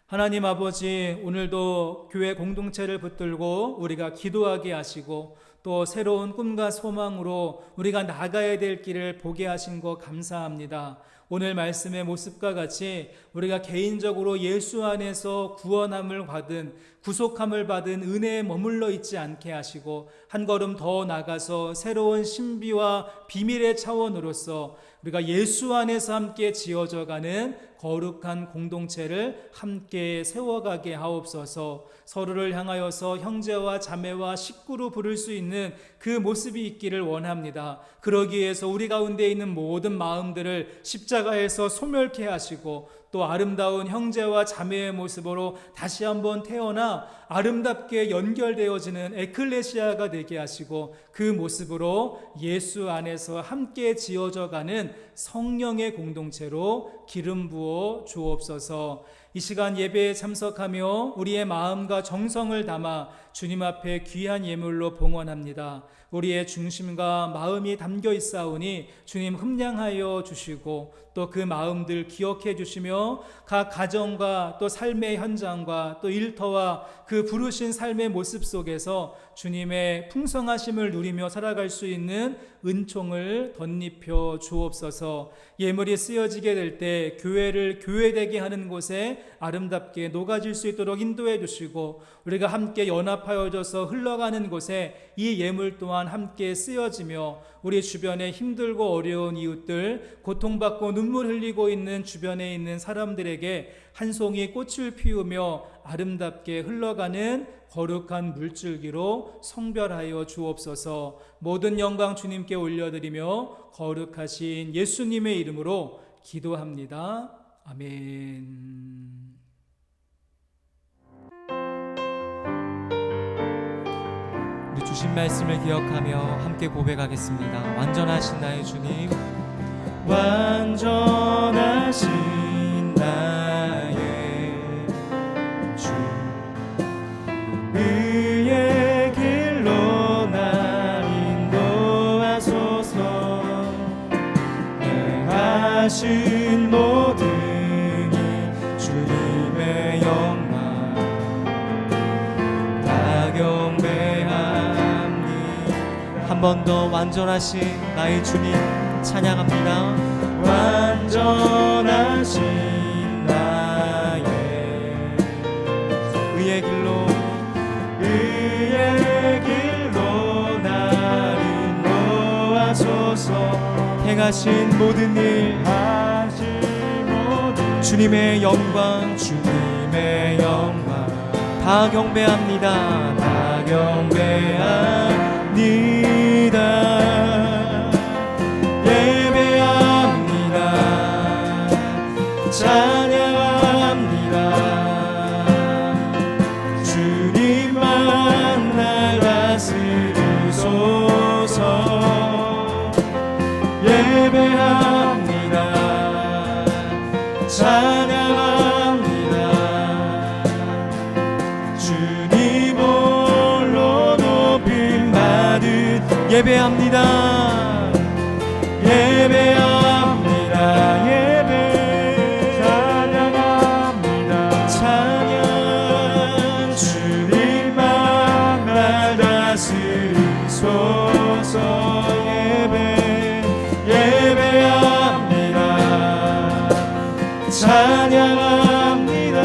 하나님 아버지, 오늘도 교회 공동체를 붙들고 우리가 기도하게 하시고 또 새로운 꿈과 소망으로 우리가 나가야 될 길을 보게 하신 것 감사합니다. 오늘 말씀의 모습과 같이 우리가 개인적으로 예수 안에서 구원함을 받은, 구속함을 받은 은혜에 머물러 있지 않게 하시고 한 걸음 더 나가서 새로운 신비와 비밀의 차원으로서 우리가 예수 안에서 함께 지어져가는 거룩한 공동체를 함께 세워가게 하옵소서. 서로를 향하여서 형제와 자매와 식구로 부를 수 있는 그 모습이 있기를 원합니다. 그러기 위해서 우리 가운데 있는 모든 마음들을 십자가에서 소멸케 하시고 또 아름다운 형제와 자매의 모습으로 다시 한번 태어나 아름답게 연결되어지는 에클레시아가 되게 하시고 그 모습으로 예수 안에서 함께 지어져가는 성령의 공동체로 기름 부어 주옵소서. 이 시간 예배에 참석하며 우리의 마음과 정성을 담아 주님 앞에 귀한 예물로 봉헌합니다. 우리의 중심과 마음이 담겨 있사오니 주님 흠량하여 주시고 또 그 마음들 기억해 주시며 각 가정과 또 삶의 현장과 또 일터와 그 부르신 삶의 모습 속에서 주님의 풍성하심을 누리며 살아갈 수 있는 은총을 덧입혀 주옵소서. 예물이 쓰여지게 될 때 교회를 교회되게 하는 곳에 아름답게 녹아질 수 있도록 인도해 주시고 우리가 함께 연합하여져서 흘러가는 곳에 이 예물 또한 함께 쓰여지며 우리 주변에 힘들고 어려운 이웃들, 고통받고 눈물 흘리고 있는 주변에 있는 사람들에게 한 송이 꽃을 피우며 아름답게 흘러가는 거룩한 물줄기로 성별하여 주옵소서. 모든 영광 주님께 올려드리며 거룩하신 예수님의 이름으로 기도합니다. 아멘. 우리 주신 말씀을 기억하며 함께 고백하겠습니다. 완전하신 나의 주님, 완전하신 나의 주, 의의 길로 날 인도하소서. 행하신 모든 이 주님의 영광 다 경배합니다. 한 번 더 완전하신 나의 주님 찬양합니다. 완전하신 나의 의의 길로 날 인도하소서. 행하신 모든 일 주님의 영광 다 경배합니다. 다 경배합니다. 예배합니다. 찬양합니다. 주님만 날 다스리 예배합니다. 찬양합니다. 주님 홀로 높임 받으 예배합니다. 예배합니다. 예배 찬양합니다. 찬양 주님만 날 다스리소서. 예배합니다. 찬양합니다.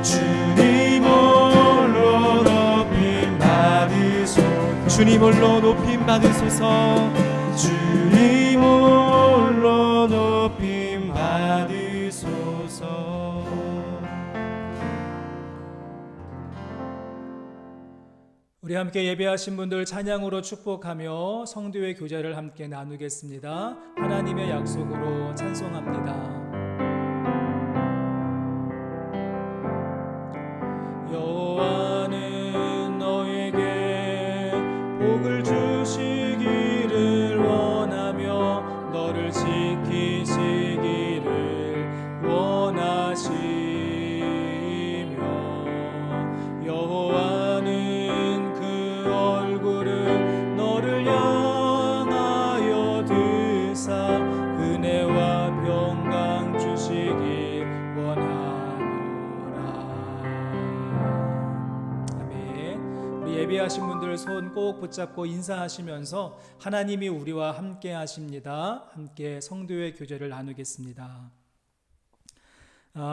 주님 홀로 높임 받으소서. 주님 홀로 높임 받으소서. 주님 홀로 높임 받으소서. 우리 함께 예배하신 분들 찬양으로 축복하며 성도의 교제를 함께 나누겠습니다. 하나님의 약속으로 찬송합니다. 여호와는 너에게 복을 주시기를 원하며 너를 지키시기를 원하시며 여호와는 그 얼굴을 너를 향하여 드사 은혜와 평강 주시기 원하노라. 아멘. 우리 예배하신 분들 손 꼭 붙잡고 인사하시면서 하나님이 우리와 함께 하십니다. 함께 성도의 교제를 나누겠습니다.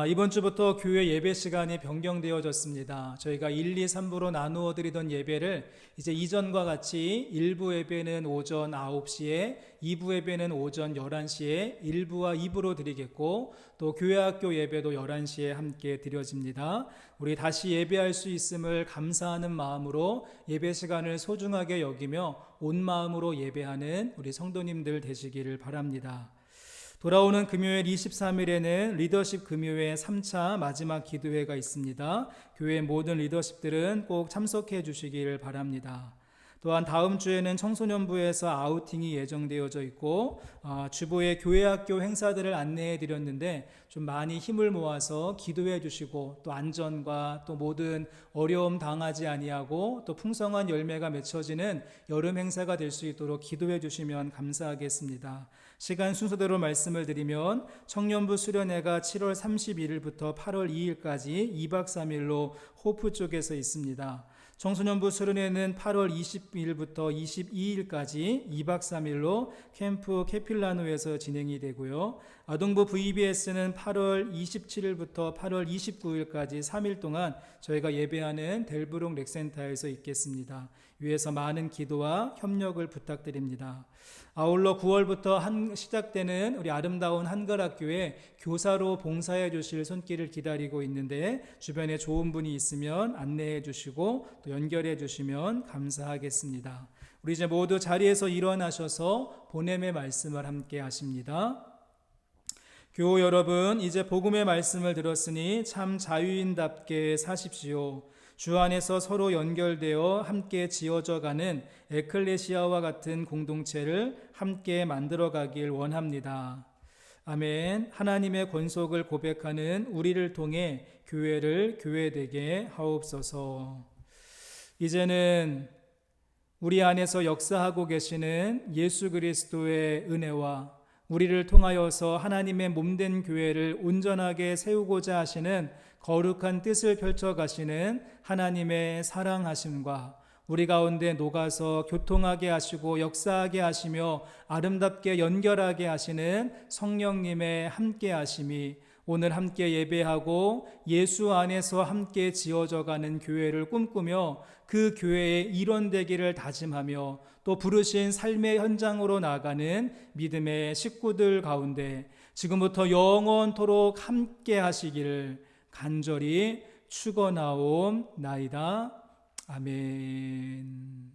이번 주부터 교회 예배 시간이 변경되어졌습니다. 저희가 1, 2, 3부로 나누어 드리던 예배를 이제 이전과 같이 1부 예배는 오전 9시에 2부 예배는 오전 11시에 1부와 2부로 드리겠고 또 교회학교 예배도 11시에 함께 드려집니다. 우리 다시 예배할 수 있음을 감사하는 마음으로 예배 시간을 소중하게 여기며 온 마음으로 예배하는 우리 성도님들 되시기를 바랍니다. 돌아오는 금요일 23일에는 리더십 금요회 3차 마지막 기도회가 있습니다. 교회 모든 리더십들은 꼭 참석해 주시기를 바랍니다. 또한 다음 주에는 청소년부에서 아우팅이 예정되어져 있고 주보의 교회학교 행사들을 안내해 드렸는데 좀 많이 힘을 모아서 기도해 주시고 또 안전과 또 모든 어려움 당하지 아니하고 또 풍성한 열매가 맺혀지는 여름 행사가 될 수 있도록 기도해 주시면 감사하겠습니다. 시간 순서대로 말씀을 드리면 청년부 수련회가 7월 31일부터 8월 2일까지 2박 3일로 호프 쪽에서 있습니다. 청소년부 수련회는 8월 20일부터 22일까지 2박 3일로 캠프 케필라노에서 진행이 되고요. 아동부 VBS는 8월 27일부터 8월 29일까지 3일 동안 저희가 예배하는 델브롱 렉센터에서 있겠습니다. 위에서 많은 기도와 협력을 부탁드립니다. 아울러 9월부터 시작되는 우리 아름다운 한글학교에 교사로 봉사해 주실 손길을 기다리고 있는데 주변에 좋은 분이 있으면 안내해 주시고 또 연결해 주시면 감사하겠습니다. 우리 이제 모두 자리에서 일어나셔서 보냄의 말씀을 함께 하십니다. 교우 여러분, 이제 복음의 말씀을 들었으니 참 자유인답게 사십시오. 주 안에서 서로 연결되어 함께 지어져가는 에클레시아와 같은 공동체를 함께 만들어가길 원합니다. 아멘. 하나님의 권속을 고백하는 우리를 통해 교회를 교회되게 하옵소서. 이제는 우리 안에서 역사하고 계시는 예수 그리스도의 은혜와 우리를 통하여서 하나님의 몸된 교회를 온전하게 세우고자 하시는 거룩한 뜻을 펼쳐가시는 하나님의 사랑하심과 우리 가운데 녹아서 교통하게 하시고 역사하게 하시며 아름답게 연결하게 하시는 성령님의 함께 하심이 오늘 함께 예배하고 예수 안에서 함께 지어져가는 교회를 꿈꾸며 그 교회의 일원되기를 다짐하며 또 부르신 삶의 현장으로 나아가는 믿음의 식구들 가운데 지금부터 영원토록 함께 하시기를 간절히 축원하옵나이다. 아멘.